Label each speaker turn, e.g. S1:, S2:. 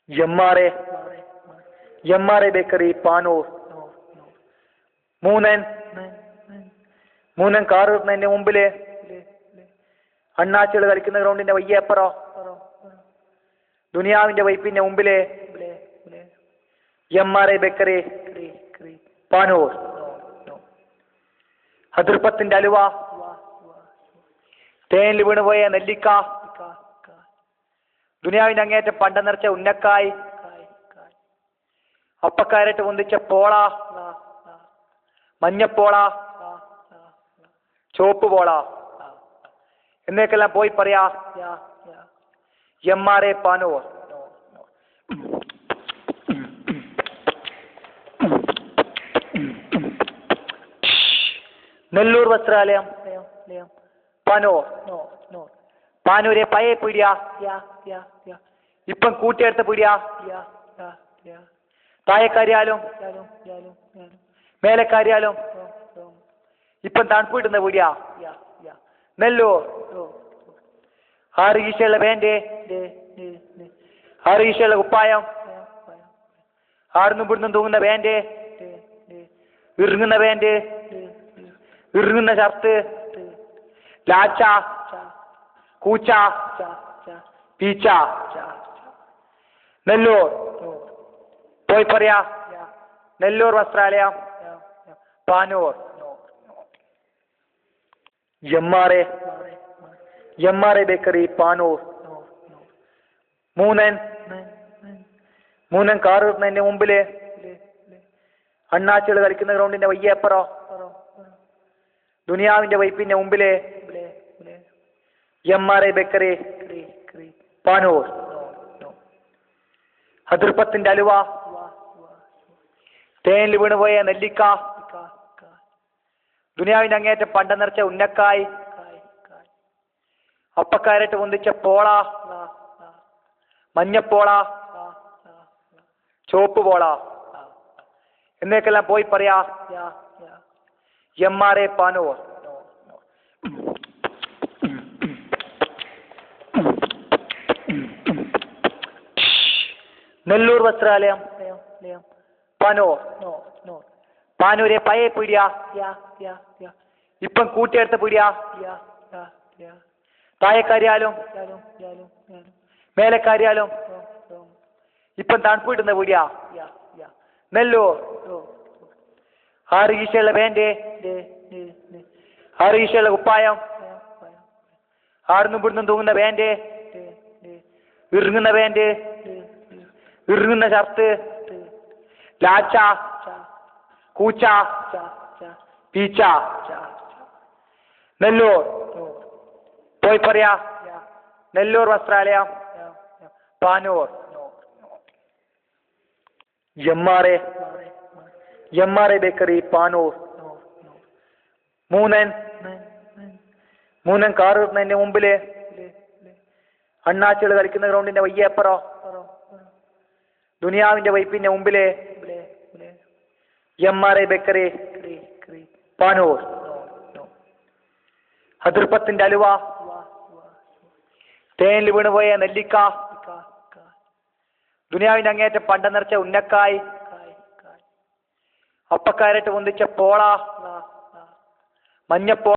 S1: M R A bakery Panoor. മൂന്നൻ car നിർത്തുന്നതിന്റെ മുമ്പില് അണ്ണാച്ചികൾ കളിക്കുന്ന ഗ്രൗണ്ടിന്റെ വയ്യേപ്പറോ ദുനിയാവിന്റെ വൈപ്പിന്റെ മുമ്പില് M R A bakery Panoor. ഹദൃപ്പത്തിന്റെ അലുവ, തേനിൽ വീണുപോയ നെല്ലിക്ക, ദുനിയാവിന്റെ അങ്ങേറ്റം പണ്ട നിറച്ച ഉന്നക്കായ്, അപ്പക്കാരട്ട് പൊന്തിച്ച പോള, മഞ്ഞപ്പോള, ചുവപ്പ് പോള എന്നൊക്കെല്ലാം പോയി പറയാ M R A Panoor. Nellur Vastralayam Panoor. പാനൂരെ പഴയ പീടിയ ഇപ്പം കൂട്ടിയെടുത്ത പീടിയ, താഴെക്കാരിയാലും മേലെക്കാരിയാലും ഇപ്പം തണുപ്പ് കിട്ടുന്ന പീടിയ നെല്ലൂർ. 6 കീശയുള്ള പാന്റ്, 6 കീശയുള്ള കുപ്പായം, 6 പിടുന്നും തൂങ്ങുന്ന പാന്റ്, ഇറുങ്ങുന്ന പാന്റ്, ഇറുങ്ങുന്ന ഷർട്ട്, ലാച്ച, കൂച്ച, പീച്ച. നെല്ലൂർ പോയി പറയാ Nellur Vastralayam Panoor. M R A bakery Panoor. മൂന്നൻ കാറ് നിർത്തുന്നതിന്റെ മുമ്പില് അണ്ണാച്ചികൾ കളിക്കുന്ന ഗ്രൗണ്ടിന്റെ വയ്യേപ്പറോ ദുനിയാവിന്റെ വൈപ്പിന്റെ മുമ്പില് M R A bakery Panoor. ഹദൃപ്പത്തിന്റെ അലുവ, തേനിൽ വീണുപോയ നെല്ലിക്ക, ദുനിയാവിന്റെ അങ്ങേറ്റം പണ്ട നിറച്ച ഉന്നക്കായ്, അപ്പക്കാരട്ട് പൊന്തിച്ച പോള, മഞ്ഞപ്പോള, ചുവപ്പ് പോള എന്നൊക്കെല്ലാം പോയി പറയാ M R A Panoor. Nellur Vastralayam Panoor. പാനൂരെ പഴയ പീടിയ ഇപ്പം കൂട്ടിയെടുത്ത പീടിയ, താഴെക്കാരിയാലും മേലെക്കാരിയാലും ഇപ്പം തണുപ്പ് കിട്ടുന്ന പീടിയ നെല്ലൂർ. 6 കീശയുള്ള പാന്റ്, 6 കീശയുള്ള കുപ്പായം, 6 പിടുന്നും തൂങ്ങുന്ന പാന്റ്, ഇറുങ്ങുന്ന പാന്റ്, ഇറുങ്ങുന്ന ഷർട്ട്, ലാച്ച, കൂച്ച, പീച്ച. നെല്ലൂർ പോയി പറയാ Nellur Vastralayam Panoor. M R A bakery Panoor. മൂന്നൻ കാറ് നിർത്തുന്നതിന്റെ മുമ്പില് അണ്ണാച്ചികൾ കളിക്കുന്ന ഗ്രൗണ്ടിന്റെ വയ്യേപ്പറോ ദുനിയാവിന്റെ വൈപ്പിന്റെ മുമ്പില് M R A bakery Panoor. ഹദൃപ്പത്തിന്റെ അലുവ, തേനിൽ വീണുപോയ നെല്ലിക്ക, ദുനിയാവിന്റെ അങ്ങേറ്റം പണ്ട നിറച്ച ഉന്നക്കായ്, അപ്പക്കാരട്ട് പൊന്തിച്ച പോള, മഞ്ഞപ്പോ